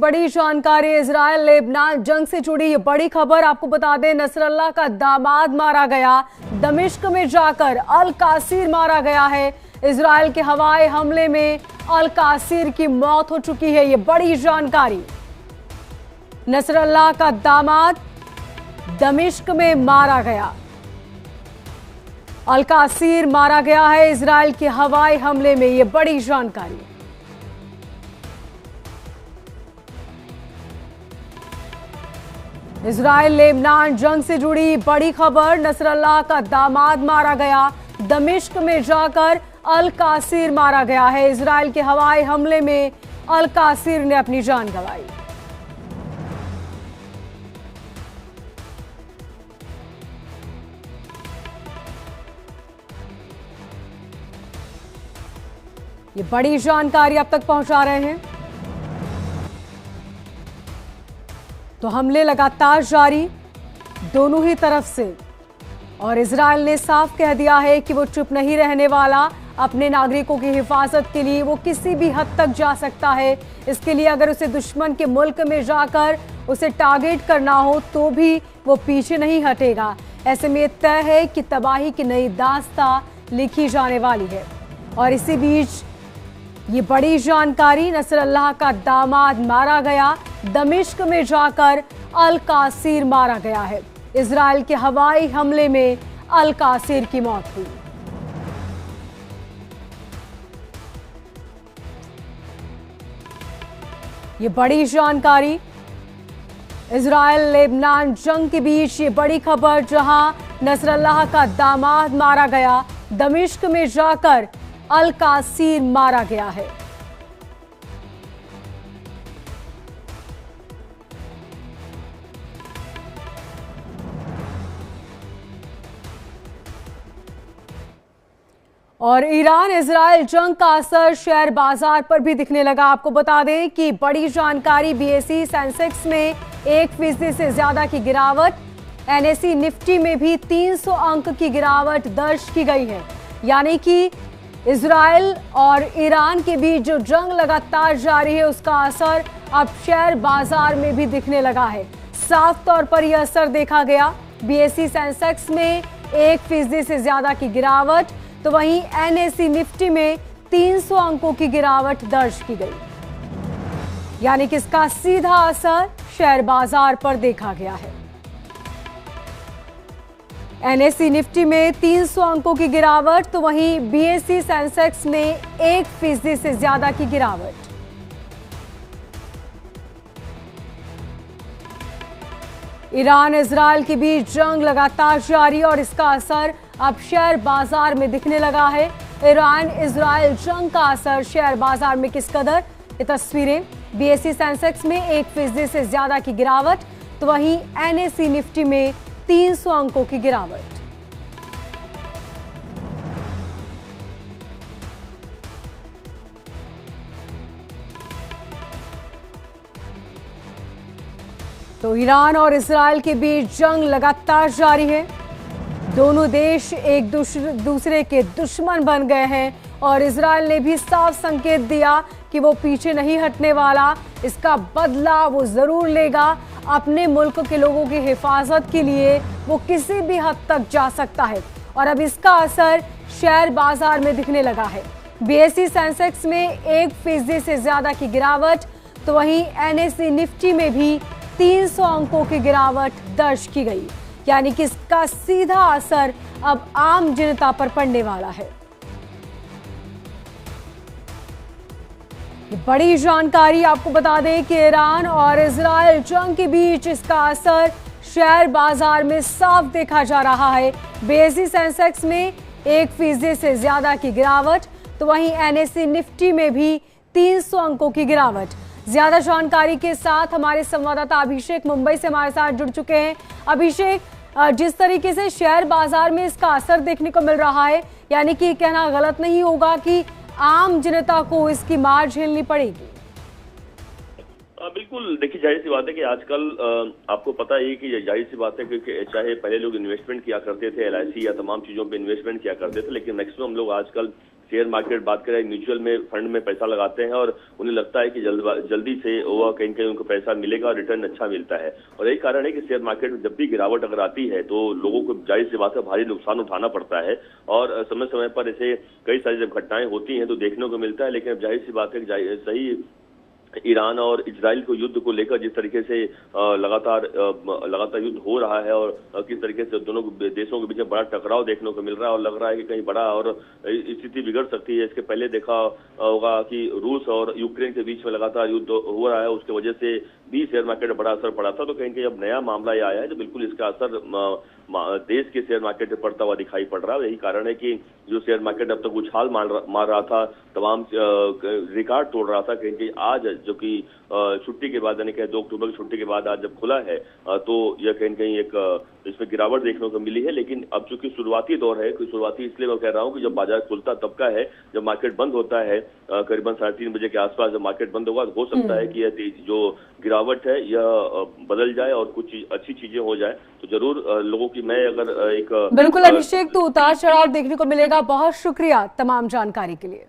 बड़ी जानकारी Israel Lebanon जंग से जुड़ी ये बड़ी खबर आपको बता दें, नसरल्लाह का दामाद मारा गया। दमिश्क में जाकर अल कासिर मारा गया है। इजराइल के हवाई हमले में अल कासिर की मौत हो चुकी है। ये बड़ी जानकारी। नसरल्लाह का दामाद दमिश्क में मारा गया। अल कासिर मारा गया है इजराइल के हवाई हमले में। ये बड़ी जानकारी। इजराइल लेबनान जंग से जुड़ी बड़ी खबर, नसरल्लाह का दामाद मारा गया। दमिश्क में जाकर अल कासिर मारा गया है। इजराइल के हवाई हमले में अल कासिर ने अपनी जान गंवाई। ये बड़ी जानकारी अब तक पहुंचा रहे हैं। तो हमले लगातार जारी दोनों ही तरफ से, और इजराइल ने साफ कह दिया है कि वो चुप नहीं रहने वाला। अपने नागरिकों की हिफाजत के लिए वो किसी भी हद तक जा सकता है। इसके लिए अगर उसे दुश्मन के मुल्क में जाकर उसे टारगेट करना हो तो भी वो पीछे नहीं हटेगा। ऐसे में तय है कि तबाही की नई दास्तां लिखी जाने वाली है। और इसी बीच ये बड़ी जानकारी, नसरल्लाह का दामाद मारा गया। दमिश्क में जाकर अल कासिर मारा गया है। इजराइल के हवाई हमले में अल कासिर की मौत हुई। ये बड़ी जानकारी, इजराइल लेबनान जंग के बीच ये बड़ी खबर, जहां नसरल्लाह का दामाद मारा गया। दमिश्क में जाकर अल कासिर मारा गया है। और ईरान इजराइल जंग का असर शेयर बाजार पर भी दिखने लगा। आपको बता दें कि बड़ी जानकारी, बीएसई सेंसेक्स में 1% से ज्यादा की गिरावट, एनएसई निफ्टी में भी 300 अंक की गिरावट दर्ज की गई है। यानी कि इजराइल और ईरान के बीच जो जंग लगातार जारी है उसका असर अब शेयर बाजार में भी दिखने लगा है। साफ तौर पर यह असर देखा गया। बीएसई सेंसेक्स में 1% से ज्यादा की गिरावट, तो वहीं एनएसई निफ्टी में 300 अंकों की गिरावट दर्ज की गई। यानी कि इसका सीधा असर शेयर बाजार पर देखा गया है। एनएसई निफ्टी में 300 अंकों की गिरावट, तो वहीं बीएसई सेंसेक्स में 1% से ज्यादा की गिरावट। ईरान इजराइल के बीच जंग लगातार जारी, और इसका असर अब शेयर बाजार में दिखने लगा है। ईरान इजराइल जंग का असर शेयर बाजार में किस कदर, ये तस्वीरें। बीएसई सेंसेक्स में 1% से ज्यादा की गिरावट, तो वहीं एनएसई निफ्टी में 300 अंकों की गिरावट। तो ईरान और इजराइल के बीच जंग लगातार जारी है। दोनों देश एक दूसरे के दुश्मन बन गए हैं, और इजराइल ने भी साफ संकेत दिया कि वो पीछे नहीं हटने वाला। इसका बदला वो जरूर लेगा। अपने मुल्क के लोगों की हिफाजत के लिए वो किसी भी हद तक जा सकता है, और अब इसका असर शेयर बाजार में दिखने लगा है। बीएसई सेंसेक्स में 1% से ज्यादा की गिरावट, तो वहीं एनएसई निफ्टी में भी 300 अंकों की गिरावट दर्ज की गई। यानी कि इसका सीधा असर अब आम जनता पर पड़ने वाला है। बड़ी जानकारी, आपको बता दें कि ईरान और इजराइल जंग के बीच इसका असर शेयर बाजार में साफ देखा जा रहा है। बीएसई सेंसेक्स में 1% से ज्यादा की गिरावट, तो वहीं एनएसई निफ्टी में भी 300 अंकों की गिरावट। ज्यादा जानकारी के साथ हमारे संवाददाता अभिषेक मुंबई से हमारे साथ जुड़ चुके हैं। अभिषेक, जिस तरीके से शेयर बाजार में इसका असर देखने को मिल रहा है, यानी कि कहना गलत नहीं होगा कि आम जनता को इसकी मार झेलनी पड़ेगी। बिल्कुल, देखिए जाहिर सी बात है कि आजकल आपको पता है कि जाहिर सी बात है क्योंकि चाहे पहले लोग इन्वेस्टमेंट किया करते थे, एलआईसी या तमाम चीजों पे इन्वेस्टमेंट किया करते थे, लेकिन मैक्सिमम लोग आजकल शेयर मार्केट बात करें, म्यूचुअल में फंड में पैसा लगाते हैं और उन्हें लगता है कि जल्दी से वह कहीं न कहीं उनको पैसा मिलेगा और रिटर्न अच्छा मिलता है। और यही कारण है कि शेयर मार्केट में जब भी गिरावट अगर आती है तो लोगों को जाहिर सी बात है भारी नुकसान उठाना पड़ता है और समय समय पर ऐसे कई सारी जब घटनाएं होती हैं तो देखने को मिलता है। लेकिन अब जाहिर सी बात है कि सही ईरान और इजराइल को युद्ध को लेकर जिस तरीके से लगातार युद्ध हो रहा है और किस तरीके से दोनों देशों के बीच में बड़ा टकराव देखने को मिल रहा है और लग रहा है कि कहीं बड़ा और स्थिति बिगड़ सकती है। इसके पहले देखा होगा कि रूस और यूक्रेन के बीच में लगातार युद्ध हो रहा है, उसकी वजह से भी शेयर मार्केट में बड़ा असर पड़ा था। तो कहीं कहीं अब नया मामला यह आया है तो बिल्कुल इसका असर देश के शेयर मार्केट में पड़ता हुआ दिखाई पड़ रहा है। यही कारण है कि जो शेयर मार्केट अब तक उछाल मार रहा था, तमाम रिकॉर्ड तोड़ रहा था, कहीं आज जो कि छुट्टी के बाद यानी कि 2 अक्टूबर की छुट्टी के बाद आज जब खुला है तो यह कहीं कहीं एक इसमें गिरावट देखने को मिली है। लेकिन अब चूंकि शुरुआती दौर है, शुरुआती इसलिए मैं कह रहा हूं कि जब बाजार खुलता तब का है, जब मार्केट बंद होता है करीबन 3:30 बजे के आसपास जब मार्केट बंद होगा तो हो सकता है कि यह जो गिरावट है यह बदल जाए और कुछ अच्छी चीजें हो जाए। तो जरूर लोगों की मैं अगर एक बिल्कुल अभिषेक, तो उतार चढ़ाव देखने को मिलेगा। बहुत शुक्रिया तमाम जानकारी के लिए।